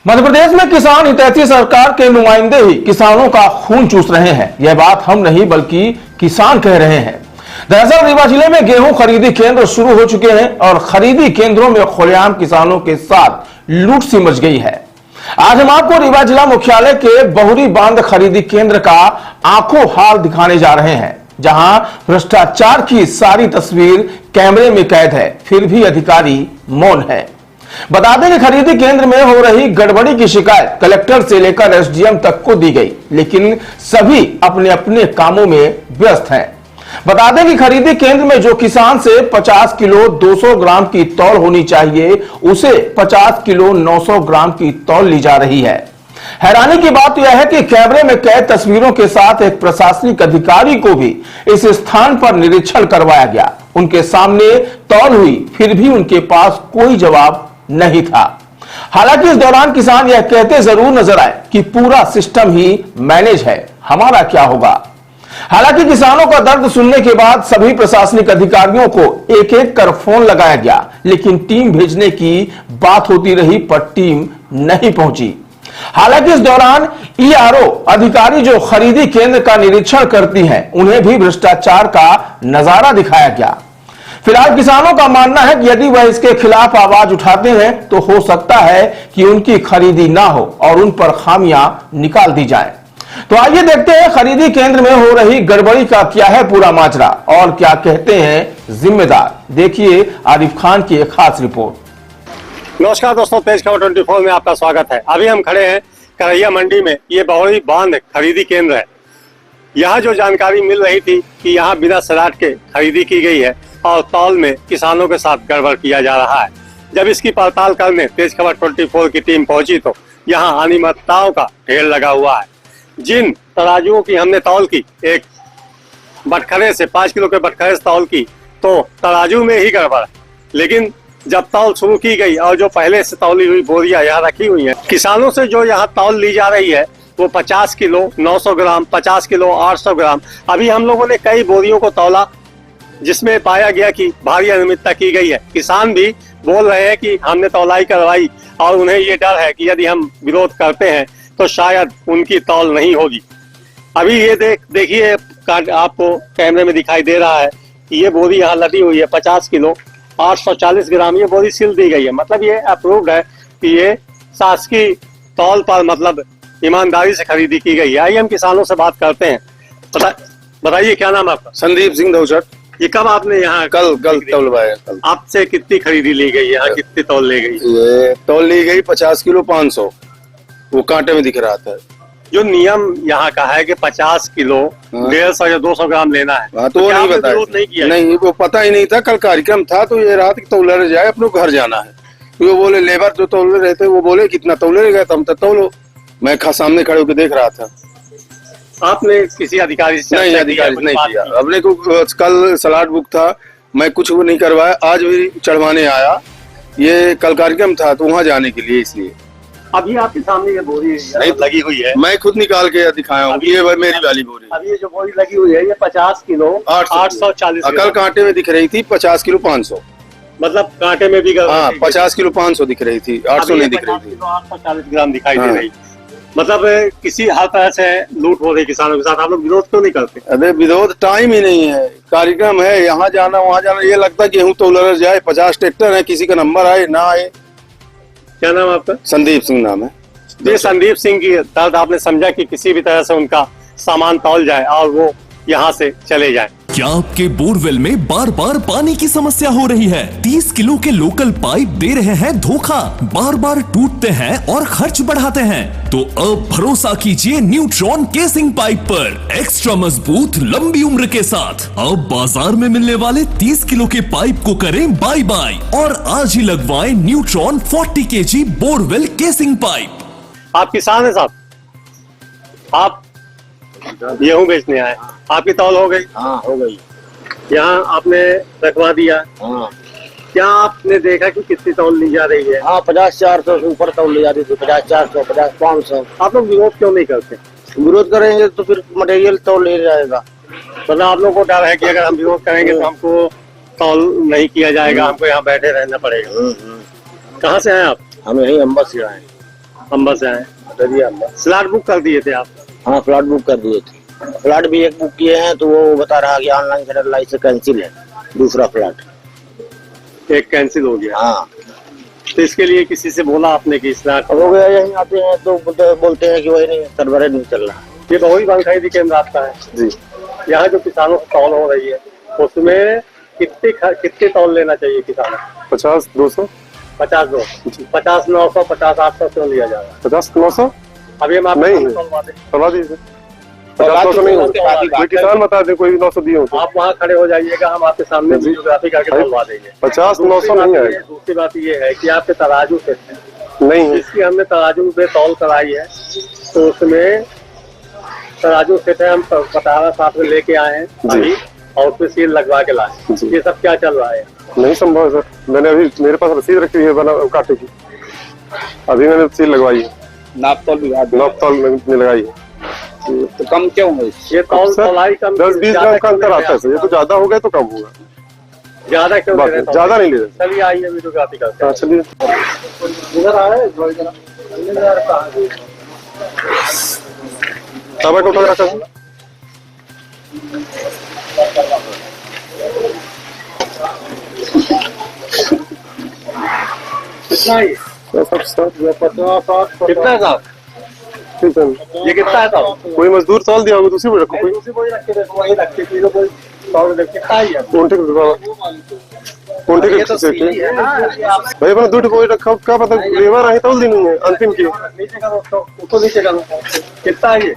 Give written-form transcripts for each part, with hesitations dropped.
मध्य प्रदेश में किसान हितैषी सरकार के नुमाइंदे ही किसानों का खून चूस रहे हैं। यह बात हम नहीं बल्कि किसान कह रहे हैं। दरअसल रीवा जिले में गेहूं खरीदी केंद्र शुरू हो चुके हैं और खरीदी केंद्रों में खुलेआम किसानों के साथ लूट सी मच गई है। आज हम आपको रीवा जिला मुख्यालय के बहुरी बांध खरीदी केंद्र का आंखों हाल दिखाने जा रहे हैं, जहां भ्रष्टाचार की सारी तस्वीर कैमरे में कैद है, फिर भी अधिकारी मौन है। बता दें कि खरीदी केंद्र में हो रही गड़बड़ी की शिकायत कलेक्टर से लेकर एसडीएम तक को दी गई, लेकिन सभी अपने अपने कामों में व्यस्त हैं। बता दें कि खरीदी केंद्र में जो किसान से 50 किलो 200 ग्राम की तौल होनी चाहिए, उसे 50 किलो 900 ग्राम की तौल ली जा रही है। हैरानी की बात यह है कि कैमरे में कैद तस्वीरों के साथ एक प्रशासनिक अधिकारी को भी इस स्थान पर निरीक्षण करवाया गया। उनके सामने तौल हुई, फिर भी उनके पास कोई जवाब नहीं था। हालांकि इस दौरान किसान यह कहते जरूर नजर आए कि पूरा सिस्टम ही मैनेज है, हमारा क्या होगा। हालांकि किसानों का दर्द सुनने के बाद सभी प्रशासनिक अधिकारियों को एक एक कर फोन लगाया गया, लेकिन टीम भेजने की बात होती रही पर टीम नहीं पहुंची। हालांकि इस दौरान ईआरओ अधिकारी जो खरीदी केंद्र का निरीक्षण करती हैं, उन्हें भी भ्रष्टाचार का नजारा दिखाया गया। फिलहाल किसानों का मानना है कि यदि वह इसके खिलाफ आवाज उठाते हैं तो हो सकता है कि उनकी खरीदी ना हो और उन पर खामियां निकाल दी जाएं। तो आइए देखते हैं खरीदी केंद्र में हो रही गड़बड़ी का क्या है पूरा माजरा और क्या कहते हैं जिम्मेदार। देखिए आरिफ खान की एक खास रिपोर्ट। नमस्कार दोस्तों, तेज खबर 24 में आपका स्वागत है। अभी हम खड़े हैं करैया मंडी में। ये बहुरी बांध खरीदी केंद्र है। यहाँ जो जानकारी मिल रही थी कि यहाँ बिना सराट के खरीदी की गई है और तौल में किसानों के साथ गड़बड़ किया जा रहा है। जब इसकी पड़ताल करने तेज खबर 24 की टीम पहुंची तो यहाँ अनियमितताओं का ढेर लगा हुआ है। जिन तराजुओं की हमने तौल की, एक बटखरे से 5 किलो के बटखरे से तौल की, तो तराजू में ही गड़बड़। लेकिन जब तौल शुरू की गई और जो पहले से तौली हुई बोरियां यहाँ रखी हुई हैं, किसानों से जो यहाँ तौल ली जा रही है वो 50 किलो 900 ग्राम, 50 किलो 800 ग्राम। अभी हम लोगों ने कई बोरियों को तौला, जिसमें पाया गया कि भारी अनियमितता की गई है। किसान भी बोल रहे हैं कि हमने तौलाई करवाई और उन्हें ये डर है कि यदि हम विरोध करते हैं तो शायद उनकी तौल नहीं होगी। अभी ये देखिए आपको कैमरे में दिखाई दे रहा है कि ये बोरी यहाँ लदी हुई है 50 किलो 840 ग्राम। ये बोरी सील दी गई है, मतलब ये अप्रूव्ड है कि ये शासकीय तौल पर, मतलब ईमानदारी से खरीदी की गई है। आइए हम किसानों से बात करते हैं। बताइए क्या नाम आपका? संदीप सिंह दौचट। ये कब आपने यहाँ कल तौलवाया? कल। आपसे कितनी खरीदी ली गई? यहाँ कितनी तौल ली गई? ये तौल ली गई 50 किलो 500। वो कांटे में दिख रहा था। जो नियम यहाँ का है कि 50 किलो 150 या 200 ग्राम लेना है, तो वो नहीं बताया। नहीं किया? नहीं, वो पता ही नहीं था। कल कार्यक्रम था तो ये रात तौला जाए, अपने घर जाना है। वो बोले लेबर जो तौले रहते वो बोले कितना तौले गए, हम तो तौलो। मैं सामने खड़े होकर देख रहा था। आपने किसी अधिकारी से? नहीं, अधिकारी नहीं किया। अपने को कल सलाड बुक था, मैं कुछ वो नहीं करवाया। आज भी चढ़वाने आया। ये कल कार्यक्रम था तो वहाँ जाने के लिए, इसलिए। अभी आपके सामने ये बोरी लगी हुई है, मैं खुद निकाल के दिखाया हूँ। ये मेरी वाली बोरी। अभी ये जो बोरी लगी हुई है ये 50 किलो 840। कल कांटे में दिख रही थी 50 किलो 500। मतलब कांटे में भी? हाँ, 50 किलो 500 दिख रही थी, 800 नहीं दिख रही थी। 840 ग्राम दिखाई दे रही। मतलब किसी हर तरह से लूट हो रही किसानों के साथ। आप लोग विरोध क्यों नहीं करते? अरे विरोध टाइम ही नहीं है। कार्यक्रम है, यहाँ जाना वहाँ जाना। ये लगता है गेहूं तौला जाए, 50 ट्रैक्टर है, किसी का नंबर आए ना आए। क्या नाम आपका? संदीप सिंह नाम है। ये संदीप सिंह की दर्द आपने समझा कि किसी भी तरह से उनका सामान तौल जाए और वो यहाँ से चले जाए। क्या आपके बोरवेल में बार बार पानी की समस्या हो रही है? 30 किलो के लोकल पाइप दे रहे हैं धोखा, बार बार टूटते हैं और खर्च बढ़ाते हैं? तो अब भरोसा कीजिए न्यूट्रॉन केसिंग पाइप पर। एक्स्ट्रा मजबूत, लंबी उम्र के साथ अब बाजार में मिलने वाले 30 किलो के पाइप को करें बाय बाय और आज ही लगवाएं neutron 40 kg borewell casing pipe. आप किसान है साहब? आप गेहूँ बेचने आए, आपकी तौल हो गई? हाँ, हो गई। यहाँ आपने रखवा दिया? हाँ। क्या आपने देखा कि कितनी तौल ली जा रही है? हाँ, 50-400 से ऊपर तौल ली जाती थी। 50-400, 50-500। आप लोग विरोध क्यों नहीं करते? विरोध करेंगे तो फिर मटेरियल तौल ले जाएगा। मतलब आप लोगों को डर है कि अगर हम विरोध करेंगे तो हमको तौल नहीं किया जाएगा, हमको यहाँ बैठे रहना पड़ेगा। कहाँ से आए आप? हम यही अम्बा से आए। अम्बा से आए। दरिया में। स्लॉट बुक कर दिए थे आप? हाँ फ्लैट बुक कर दिए थे। फ्लैट भी एक बुक किए हैं तो वो बता रहा कि ऑनलाइन खरीदारी से कैंसिल है दूसरा फ्लैट। एक कैंसिल हो गया। हाँ तो इसके लिए किसी से बोला आपने कि स्लॉट हो गया, यहीं आते हैं तो बोलते हैं कि वही नहीं सर्वर नहीं चल रहा। ये बहुरी बांध खरीदी केंद्र आपका है जी। यहाँ जो किसानों से तौल हो रही है उसमें कितने तौल लेना चाहिए किसानों को? 50 200 50 2 50 900 50 800 क्यों लिया जा रहा है? 50 900 अभी हम आपको नहीं। तौलवा दें। करवा दीजिए। 50 900 नहीं होगा, कोई किसान बता दे कोई 900 दिए हो। आप वहाँ खड़े हो जाइएगा, हम आपके सामने वीडियोग्राफी करके तौलवा देंगे। 50 900 नहीं आएगा। दूसरी बात ये है कि आपके तराजू से नहीं है। जिसकी हमने तराजू पे तौल कराई है तो उसमें तराजू सेट है, हम 18 साथ में लेके आए हैं अभी और उसमें सील लगवा के लाए। ये सब क्या चल रहा है? नहीं संभव है सर, मैंने अभी मेरे पास रसीद रखी हुई है बना कांटे की, अभी मैंने सील लगवाई है। नाप तौल मैंने लगाई है। तो कम क्यों है? ये तौल तौलाई कम 10-20 ग्राम का अंतर आता है सर, ये तो ज्यादा हो गया तो कम होगा, ज्यादा क्यों ले रहे हैं? ज्यादा नहीं ले रहे। चलिए आइए वीडियोग्राफी करते हाँ चलिए। उधर आए तवा को उठा रखा है। कितना है? कितना है साहब? ठीक है। ये कितना है साहब? कोई मजदूर तौल दिया होगा, दूसरी को रखो कोई। दूसरी कोई रखे देखो, वही रखे किलो कोई तौल दे। कितना है ये? कौनटे के से भाई अपना दूध कोई रखा, क्या पता लेबर आई तौल दी नहीं है अंतिम की। नीचे का दोस्तों उसको नीचे का कितना है ये?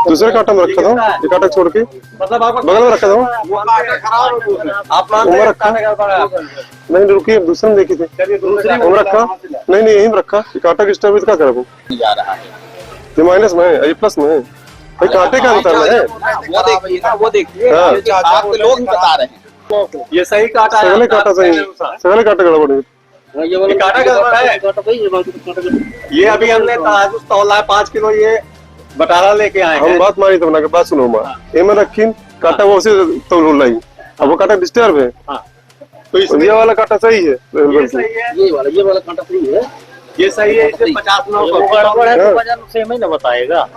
दूसरे कांटा में रखा था, ये कांटा छोड़ के मतलब आप बगल में रखा था। आप मानते उम्र हैं रखा कांटे का बड़ा है? नहीं रुकिए, दूसरे में देखी थी। चलिए दूसरी उम्र रखा नहीं नहीं यही में रखा। ये कांटा की स्टोरेज क्या करा जा रहा है ये माइनस में है, ये प्लस में है भाई, कांटे का अंतर है। वो देखिए ना, वो देखिए हाँ। आपके लोग बता रहे हैं। ये सही काटा है? सगले कांटा सही, सगले कांटे गड़बड़ है। ये काटा गड़बड़ है। ये अभी हमने तराजू तौला है 5 किलो, ये बटाला लेके आए हम हैं। बात मारी तो बना के बात सुनो माँ, ये में रखी कांटा वो उसे तौल लाई, अब वो कांटा डिस्टर्ब है। हाँ। तो इसमें ये वाला कांटा सही है, ये सही है, ये वाला कांटा सही है। ये सही है। इसमें 50 900 गड़बड़ है तो वजन सेम ही ना बताएगा।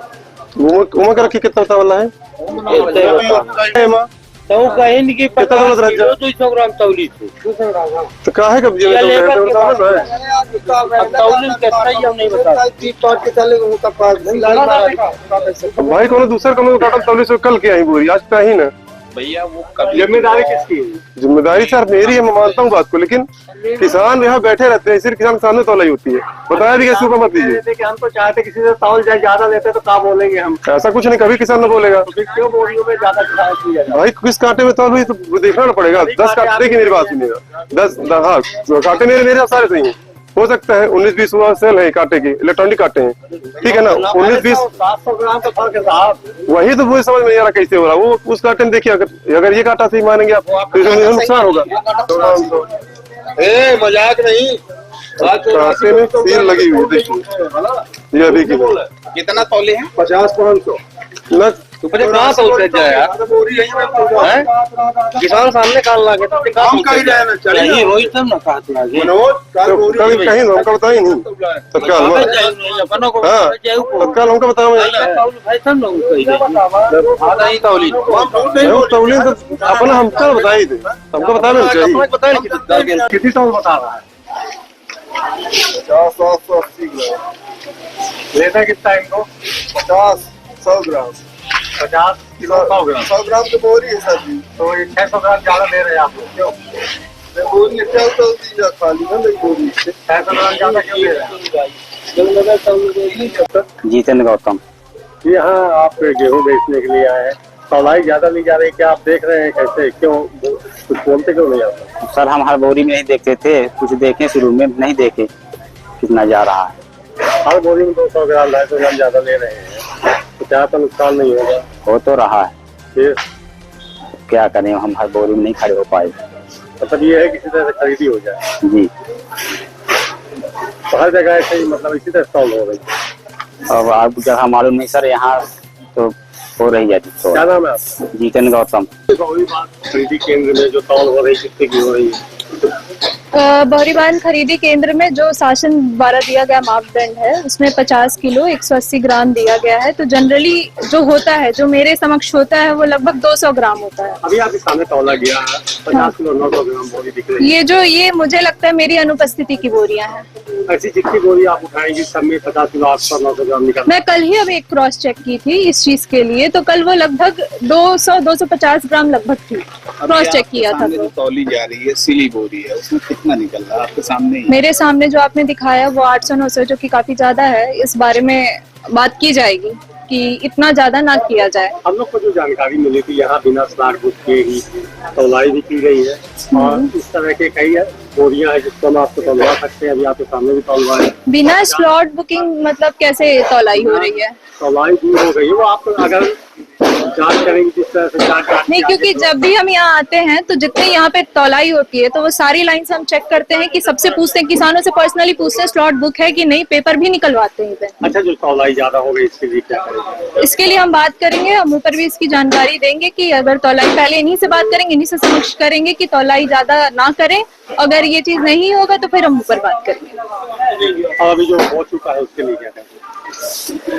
उमा का रखी कितना वाला है? है माँ तो कहीं नहीं कि कितना दौलत रख जा 200 ग्राम तौली थी। तो काहे का तौली कितना ही हम नहीं बता। भाई कोनो दूसरा कोनो काटा तौली से कल के आई बोरी, आज पे ही ना। भैया वो जिम्मेदारी किसकी है? जिम्मेदारी सर मेरी है, मैं मानता हूँ बात को, लेकिन किसान यहाँ बैठे रहते हैं, सिर्फ किसान के सामने तौलाई होती है। बताया भी कैसे मत दीजिए। कि हम तो चाहते किसी से तौल जाए, ज्यादा लेते तो क्या बोलेंगे हम? ऐसा कुछ नहीं, कभी किसान न बोलेगा। तो फिर क्यों बोरियों में ज्यादा किराया किया जाए? भाई किस कांटे में तौल हुई तो देखना ना पड़ेगा। 10 कांटे, देखिए मेरी बात सुनिएगा, 10 हाँ कांटे मेरे सारे सही है। हो सकता है 19-20 हुआ सेल है कांटे के, इलेक्ट्रॉनिक कांटे हैं, ठीक है ना। 19-20 700 ग्राम का फर्क है साहब। वही तो वही समझ में नहीं आ रहा कैसे हो रहा। वो उस कांटे में देखिए, अगर ये कांटा सही मानेंगे आप तो इसमें नुकसान होगा। मजाक नहीं, कांटे में सील लगी हुई है, देखिए ये अभी की कितना तौले हैं? 50-500 ना। तो मुझे कहाँ तौल जा यार, किसान सामने कान लागे तो हम कहीं जाए ना, चलिए यही रोहित सब ना कहते लागे तो कभी कहीं हमका बताई नहीं तत्काल में। हाँ तत्काल हमका बताओ तौली तो अपना हमका बताई थे, हमको बताना चाहिए। कितनी तौल बता रहा है? 50-80 लेना कितना है इनको? 50-100 ग्राम 50 किलो 100 ग्राम। 100 ग्राम तो बोरी है सर जी। तो 600 ग्राम ज्यादा ले रहे हैं आप लोग, क्यों? बोरी क्या खाली ना बोरी 600 ग्राम ज्यादा क्यों ले रहे हैं? जीतन गौतम जी हाँ, आप गेहूं बेचने के लिए आए हैं, तौलाई ज्यादा ली जा रही है, क्या आप देख रहे हैं कैसे? क्यों कुछ बोलते क्यों नहीं आप? सर हम हर बोरी में नहीं देखते थे, कुछ देखे शुरू में नहीं देखे कितना जा रहा है। हर बोरी में 200 ग्राम 250 ग्राम ज्यादा ले रहे हैं, तो क्या तो नुकसान नहीं होगा? हो तो रहा है, फिर क्या करें, हम हर बोरी में नहीं खड़े हो पाए। मतलब ये है किसी तरह से खरीदी हो जाए। जी तो हर जगह ऐसे ही मतलब इसी तरह स्टॉल हो रही है। अब आप जगह मालूम नहीं सर, यहाँ तो हो रही है। क्या नाम है आपका? जीतन गौतम। खरीदी केंद्र में जो तौल हो रही है कितने की हो रही है? बहरीबांध खरीदी केंद्र में जो शासन द्वारा दिया गया मापदंड है उसमें 50 किलो 180 ग्राम दिया गया है। तो जनरली जो होता है, जो मेरे समक्ष होता है, वो लगभग 200 ग्राम होता है। अभी आपके सामने तौला गया है 50 किलो 900 ग्राम बोरी दिख रही है। ये मुझे लगता है मेरी अनुपस्थिति की बोरियां हैं। ऐसी जितनी बोरी आप उठाएंगी सब में 50 किलो 800 900 ग्राम निकल। मैं कल ही अभी एक क्रॉस चेक की थी इस चीज के लिए, तो कल वो लगभग 200-250 ग्राम लगभग थी। क्रॉस चेक किया था। जो तौली जा रही है सिली बोरी है, उसमें कितना निकल रहा है आपके सामने ही? मेरे सामने जो आपने दिखाया वो 800-900, जो कि काफी ज्यादा है। इस बारे में बात की जाएगी कि इतना ज्यादा ना किया जाए। हम लोग को जो जानकारी मिली थी यहाँ बिना स्लॉट बुक किए ही तौलाई भी की गई है और इस तरह के कई बोरियां हैं जिसको हम आपको तौलवा सकते हैं। अभी आपके सामने भी तौलवा है। बिना स्लॉट बुकिंग मतलब कैसे तौलाई हो रही है? तौलाई दूर हो गई है वो आप अगर जांच करेंगे जिस तरह से जांच नहीं, क्योंकि जब भी हम यहाँ आते हैं तो जितनी यहाँ पे तौलाई होती है तो वो सारी लाइन से हम चेक करते हैं कि सबसे पूछते हैं, किसानों से पर्सनली पूछते हैं स्लॉट बुक है कि नहीं, पेपर भी निकलवाते हैं। अच्छा, जो तौलाई ज्यादा हो गई इसके लिए क्या करेंगे? इसके लिए हम बात करेंगे, हम ऊपर भी इसकी जानकारी देंगे कि अगर तौलाई, पहले इन्हीं से बात करेंगे, इन्हीं से समक्ष करेंगे कि तौलाई ज्यादा ना करें। अगर ये चीज नहीं होगा तो फिर हम ऊपर बात करेंगे। और अभी जो हो चुका है उसके लिए क्या करेंगे?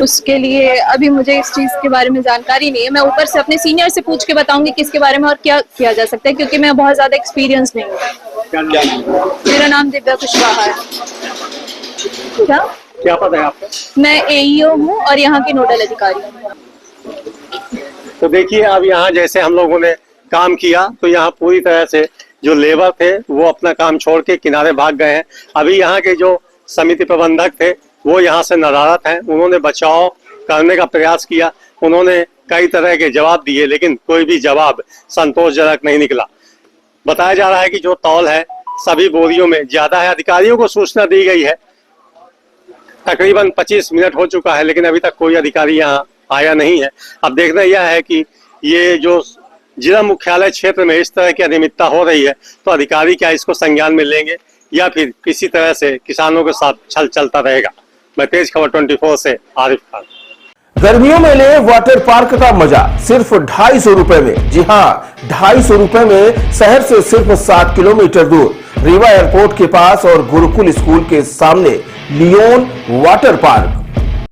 उसके लिए अभी मुझे इस चीज के बारे में जानकारी नहीं है। मैं ऊपर से अपने सीनियर से पूछ के बताऊंगी किसके बारे में और क्या किया जा सकता है, क्योंकि मैं बहुत ज्यादा एक्सपीरियंस नहीं हूँ। क्या नाम है? मेरा नाम दिव्या कुशवाहा है। क्या पता है आपका? मैं AEO हूँ और यहाँ की नोडल अधिकारी हूँ। तो देखिए, अब यहाँ जैसे हम लोगों ने काम किया तो यहाँ पूरी तरह से जो लेबर थे वो अपना काम छोड़ के किनारे भाग गए हैं। अभी यहाँ के जो समिति प्रबंधक थे वो यहाँ से नदारत हैं। उन्होंने बचाव करने का प्रयास किया, उन्होंने कई तरह के जवाब दिए, लेकिन कोई भी जवाब संतोषजनक नहीं निकला। बताया जा रहा है कि जो तौल है सभी बोरियों में ज्यादा है। अधिकारियों को सूचना दी गई है, तकरीबन 25 मिनट हो चुका है, लेकिन अभी तक कोई अधिकारी यहाँ आया नहीं है। अब देखना यह है कि ये जो जिला मुख्यालय क्षेत्र में इस तरह की अनियमितता हो रही है तो अधिकारी क्या इसको संज्ञान में लेंगे या फिर किसी तरह से किसानों के साथ छल चलता रहेगा। मैं तेज खबर 24 से आरिफ खान। गर्मियों में ले वाटर पार्क का मजा सिर्फ 250 रुपए में। जी हाँ, 250 रुपए में शहर से सिर्फ 7 किलोमीटर दूर रीवा एयरपोर्ट के पास और गुरुकुल स्कूल के सामने लियोन वाटर पार्क।